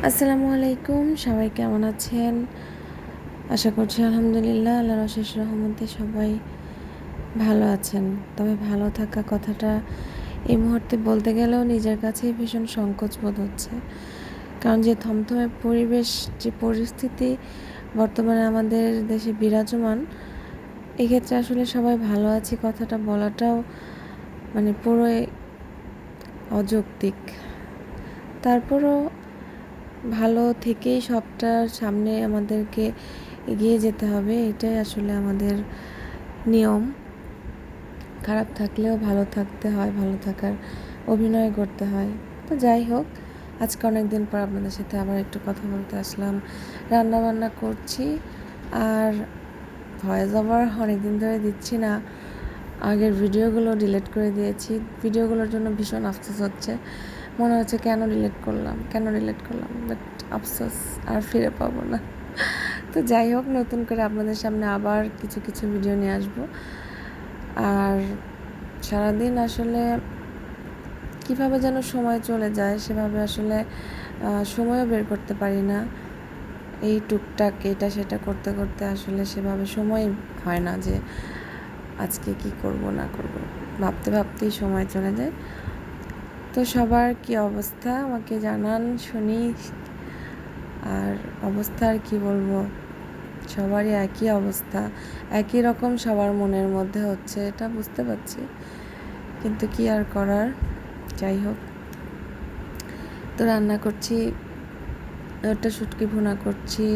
আসসালামু আলাইকুম, সবাই কেমন আছেন? আশা করছি আলহামদুলিল্লাহ আল্লাহর অশেষ রহমতে সবাই ভালো আছেন। তবে ভালো থাকা কথাটা এই মুহূর্তে বলতে গেলেও নিজের কাছেই ভীষণ সংকোচ বোধ হচ্ছে। কারণ যে থমথমে পরিবেশ, যে পরিস্থিতি বর্তমানে আমাদের দেশে বিরাজমান, এক্ষেত্রে আসলে সবাই ভালো আছি কথাটা বলাটাও পুরোই অযৌক্তিক। তারপরও ভালো থেকেই সবটার সামনে আমাদেরকে এগিয়ে যেতে হবে, এটাই আসলে আমাদের নিয়ম। খারাপ থাকলেও ভালো থাকতে হয়, ভালো থাকার অভিনয় করতে হয়। তো যাই হোক, আজকে অনেক দিন পর আপনাদের সাথে আবার একটু কথা বলতে আসলাম। রান্না বান্না করছি, আর ভয়েস ওভার অনেক দিন ধরে দিচ্ছি না। আগের ভিডিওগুলো ডিলিট করে দিয়েছি। ভিডিওগুলোর জন্য ভীষণ আফসোস হচ্ছে, মনে হচ্ছে কেন ডিলিট করলাম। বাট আফসোস আর ফিরে পাবো না। তো যাই হোক, নতুন করে আপনাদের সামনে আবার কিছু কিছু ভিডিও নিয়ে আসবো। আর সারাদিন আসলে কিভাবে যেন সময় চলে যায়, সেভাবে আসলে সময়ও বের করতে পারি না। এই টুকটাক এটা সেটা করতে করতে আসলে সেভাবে সময় হয় না যে আজকে কি করব না করব, ভাবতে ভাবতেই সময় চলে যায়। তো সবার কি অবস্থা আমাকে জানান, শুনি। আর অবস্থা আর কি বলবো, সবারই একই অবস্থা, একই রকম সবার মনের মধ্যে হচ্ছে, এটা বুঝতে পারছি, কিন্তু কি আর করার। যাই হোক, তো রান্না করছি, ওটা শুটকি ভুনা করছি,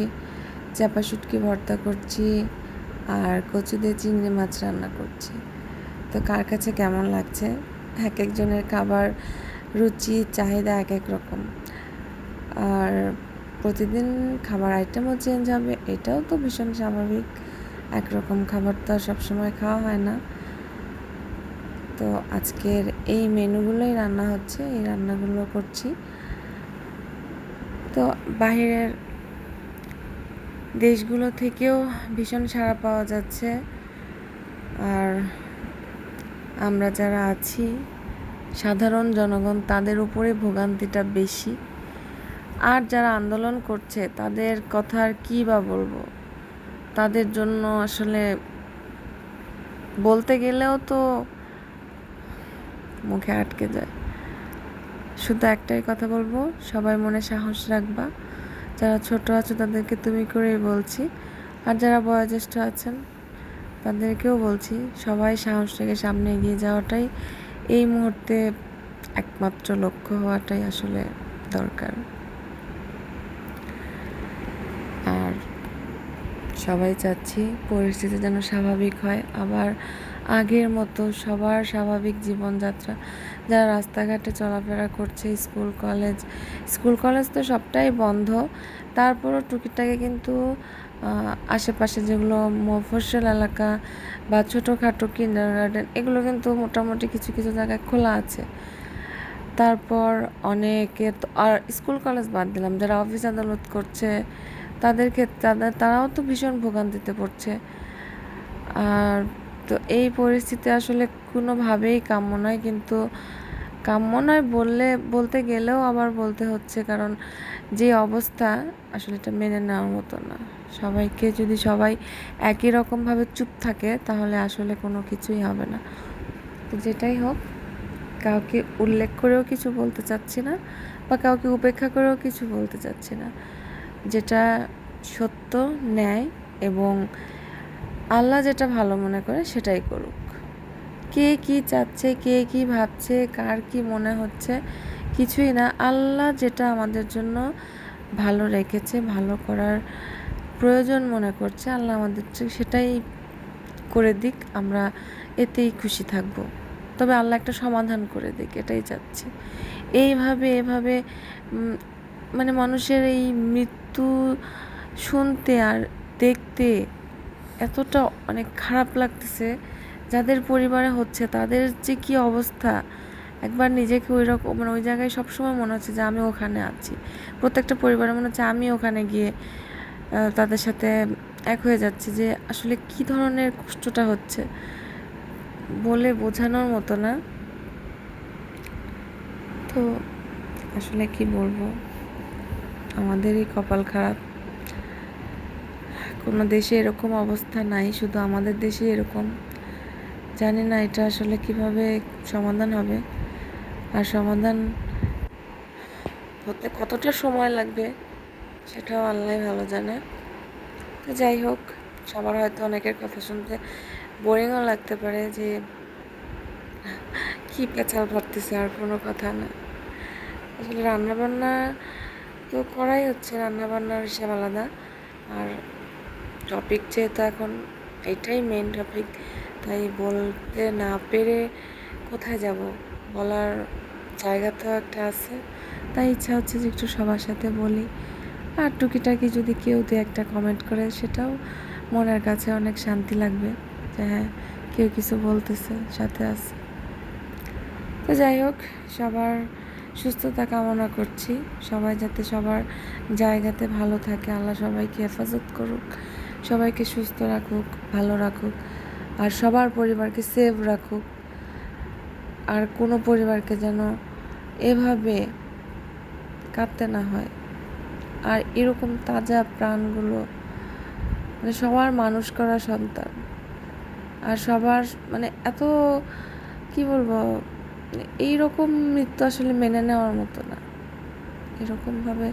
চাপা শুটকি ভর্তা করছি, আর কচু দিয়ে চিংড়ি মাছ রান্না করছি। তো কার কাছে কেমন লাগছে, এক একজনের খাবার রুচি চাহিদা এক এক রকম। আর প্রতিদিন খাবার আইটেমও চেঞ্জ হবে, এটাও তো ভীষণ স্বাভাবিক। একরকম খাবার তো আর সবসময় খাওয়া হয় না। তো আজকের এই মেনুগুলোই রান্না হচ্ছে, এই রান্নাগুলো করছি। তো বাহিরের দেশগুলো থেকেও ভীষণ সাড়া পাওয়া যাচ্ছে। আর আমরা যারা আছি সাধারণ জনগণ, তাদের উপরে ভোগান্তিটা বেশি। আর যারা আন্দোলন করছে তাদের কথা আর কী বা বলবো, তাদের জন্য আসলে বলতে গেলেও তো মুখে আটকে যায়। শুধু একটাই কথা বলবো, সবাই মনে সাহস রাখবা। যারা ছোট আছে তাদেরকে তুমি করেই বলছি, আর যারা বয়োজ্যেষ্ঠ আছেন তাদেরকেও বলছি, সবাই সাহস রেখে সামনে এগিয়ে যাওয়াটাই এই মুহূর্তে একমাত্র লক্ষ্য হওয়াটাই আসলে দরকার। আর সবাই চাচ্ছি পরিস্থিতি যেন স্বাভাবিক হয়, আবার আগের মতো সবার স্বাভাবিক জীবনযাত্রা। যারা রাস্তাঘাটে চলাফেরা করছে, স্কুল কলেজ তো সবটাই বন্ধ, তারপরও টুকিটাকি কিন্তু আশেপাশে যেগুলো মফস্বল এলাকা বা ছোটোখাটো কিন্ডারগার্টেন, এগুলো কিন্তু মোটামুটি কিছু কিছু জায়গায় খোলা আছে। তারপর অনেকে তো, আর স্কুল কলেজ বাদ দিলাম, যারা অফিস আদালত করছে তাদের ক্ষেত্রে তারাও তো ভীষণ ভোগান্তিতে পড়ছে। আর তো এই পরিস্থিতি আসলে কোনোভাবেই কাম্য নয়, কিন্তু কাম্য নয় বলতে গেলেও আবার বলতে হচ্ছে, কারণ যে অবস্থা আসলে এটা মেনে নেওয়ার মতো না। সবাইকে যদি সবাই একই রকমভাবে চুপ থাকে তাহলে আসলে কোনো কিছুই হবে না। তো যেটাই হোক, কাউকে উল্লেখ করেও কিছু বলতে চাচ্ছি না, বা কাউকে উপেক্ষা করেও কিছু বলতে চাচ্ছি না। যেটা সত্য, ন্যায় এবং আল্লাহ যেটা ভালো মনে করে সেটাই করুক। কে কি চাচ্ছে, কে কি ভাবছে, কার কি মনে হচ্ছে, কিছুই না। আল্লাহ যেটা আমাদের জন্য ভালো রেখেছে, ভালো করার প্রয়োজন মনে করছে, আল্লাহ আমাদের সেটাই করে দিক, আমরা এতেই খুশি থাকব। তবে আল্লাহ একটা সমাধান করে দিক, এটাই চাচ্ছি। এভাবে মানুষের এই মৃত্যু শুনতে আর দেখতে এতটা খারাপ লাগতেছে। যাদের পরিবারে হচ্ছে তাদের যে কী অবস্থা, একবার নিজেকে ওই রকম ওই জায়গায় সবসময় মনে হচ্ছে যে আমি ওখানে আছি। প্রত্যেকটা পরিবারে মনে হচ্ছে আমি ওখানে গিয়ে তাদের সাথে এক হয়ে যাচ্ছি, যে আসলে কি ধরনের কষ্টটা হচ্ছে বলে বোঝানোর মতো না। তো আসলে কি বলবো, আমাদেরই কপাল খারাপ। কোনো দেশে এরকম অবস্থা নাই, শুধু আমাদের দেশে এরকম। জানি না এটা আসলে কিভাবে সমাধান হবে, আর সমাধান হতে কতটা সময় লাগবে সেটাও আল্লাহ ভালো জানে। তো যাই হোক, সবার হয়তো অনেকের কথা শুনতে বোরিংও লাগতে পারে যে কি পেঁচাল ভরতেছে, আর কোনো কথা না। আসলে রান্নাবান্না তো করাই হচ্ছে, রান্নাবান্নার হিসাব আলাদা। আর টপিক যেহেতু এখন এটাই মেন টপিক, তাই বলতে না পেরে কোথায় যাব, বলার জায়গা তো একটা আছে। তাই ইচ্ছা হচ্ছে যে একটু সবার সাথে বলি। আর টুকিটাকি যদি কেউ দু একটা কমেন্ট করে, সেটাও মনের কাছে অনেক শান্তি লাগবে যে হ্যাঁ, কেউ কিছু বলতেছে, সাথে আছে। তো যাই হোক, সবার সুস্থতা কামনা করছি। সবাই যাতে সবার জায়গাতে ভালো থাকে, আল্লাহ সবাইকে হেফাজত করুক, সবাইকে সুস্থ রাখুক, ভালো রাখুক, আর সবার পরিবারকে সেভ রাখুক। আর কোনো পরিবারকে যেন এভাবে কাঁদতে না হয়। আর এরকম তাজা প্রাণগুলো, মানে সবার মানুষ করা সন্তান, আর সবার মানে এত কি বলবো, এইরকম মৃত্যু আসলে মেনে নেওয়ার মতো না। এরকমভাবে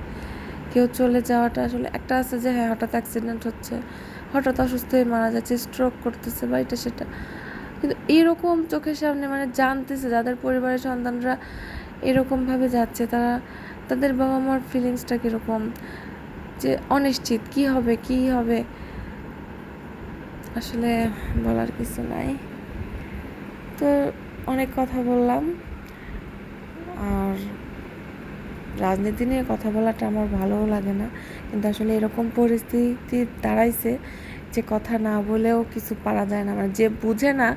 কেউ চলে যাওয়াটা আসলে একটা আছে যে হ্যাঁ, হঠাৎ অ্যাক্সিডেন্ট হচ্ছে, হঠাৎ অসুস্থ হয়ে মারা যাচ্ছে, স্ট্রোক করতেছে বা এটা সেটা, কিন্তু এরকম চোখের সামনে মানে জানতেছে যাদের পরিবারের সন্তানরা এরকমভাবে যাচ্ছে, তাদের বাবা মার ফিলিংসটা কীরকম, যে অনিশ্চিত কী হবে কী হবে, আসলে বলার কিছু নাই। তো অনেক কথা বললাম, আর রাজনীতি নিয়ে কথা বলাটা আমার ভালোও লাগে না, কিন্তু আসলে এরকম পরিস্থিতি দাঁড়াইছে যে কথা না বলেও কিছু পারা যায় না। মানে যে বুঝে না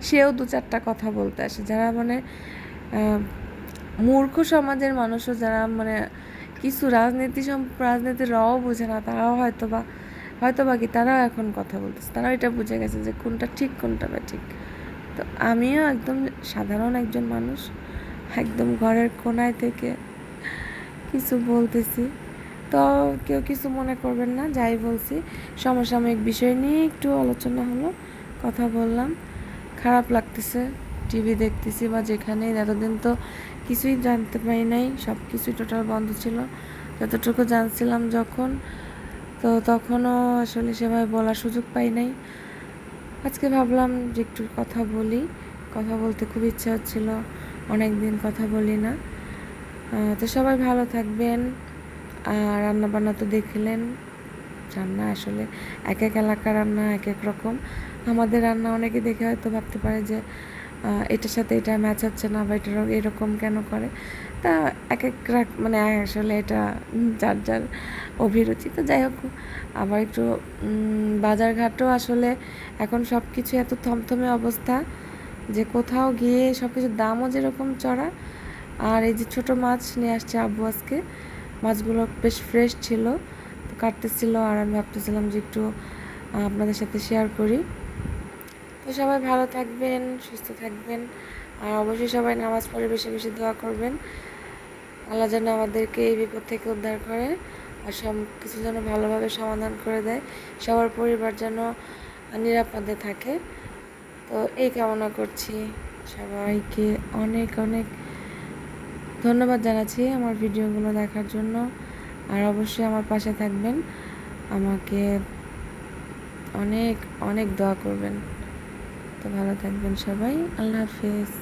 সেও দু চারটা কথা বলতে আসে, যারা মানে মূর্খ সমাজের মানুষও, যারা মানে কিছু রাজনীতির রও বুঝে না, তারাও হয়তো বা কি তারাও এখন কথা বলতেছে, তারাও এটা বুঝে গেছে যে কোনটা ঠিক কোনটা বা ঠিক। তো আমিও একদম সাধারণ একজন মানুষ, একদম ঘরের কোনায় থেকে কিছু বলতেছি। তো কেউ কিছু মনে করবেন না, যাই বলছি সমসাময়িক বিষয় নিয়ে একটু আলোচনা হলো, কথা বললাম। খারাপ লাগতেছে, টিভি দেখতেছি বা যেখানেই, এতদিন তো কিছুই জানতে পারি নাই, সব কিছুই টোটাল বন্ধ ছিল। যতটুকু জানছিলাম যখন, তো তখনও আসলে সেভাবে বলার সুযোগ পাই নাই। আজকে ভাবলাম যে একটু কথা বলি, কথা বলতে খুব ইচ্ছা হচ্ছিল, অনেক দিন কথা বলি না। তো সবাই ভালো থাকবেন। আর রান্নাবান্না তো দেখলেন, রান্না আসলে এক এক এলাকার রান্না এক এক রকম। আমাদের রান্না অনেকে দেখে হয়তো ভাবতে পারে যে এটার সাথে এটা ম্যাচ হচ্ছে না, বা এটা এরকম কেন করে। তা এক এক মানে আসলে এটা যার যার অভিরুচি। তো যাই হোক, আবার একটু বাজারঘাটও আসলে এখন সব কিছু এত থমথমে অবস্থা যে কোথাও গিয়ে সব কিছুর দামও যেরকম চড়া। আর এই যে ছোটো মাছ নিয়ে আসছে আব্বু আজকে, মাছগুলো বেশ ফ্রেশ ছিল, তো কাটতেছিল, আর আমি ভাবতেছিলাম যে একটু আপনাদের সাথে শেয়ার করি। তো সবাই ভালো থাকবেন, সুস্থ থাকবেন, আর অবশ্যই সবাই নামাজ পড়ে বেশি বেশি দোয়া করবেন, আল্লাহ যেন আমাদেরকে এই বিপদ থেকে উদ্ধার করে, আর সব কিছু যেন ভালোভাবে সমাধান করে দেয়, সবার পরিবার যেন নিরাপদে থাকে। তো এই কামনা করছি। সবাইকে অনেক অনেক ধন্যবাদ জানাচ্ছি আমার ভিডিওগুলো দেখার জন্য, আর অবশ্যই আমার পাশে থাকবেন, আমাকে অনেক অনেক দোয়া করবেন। তো ভালো থাকবেন সবাই, আল্লাহ হাফেজ।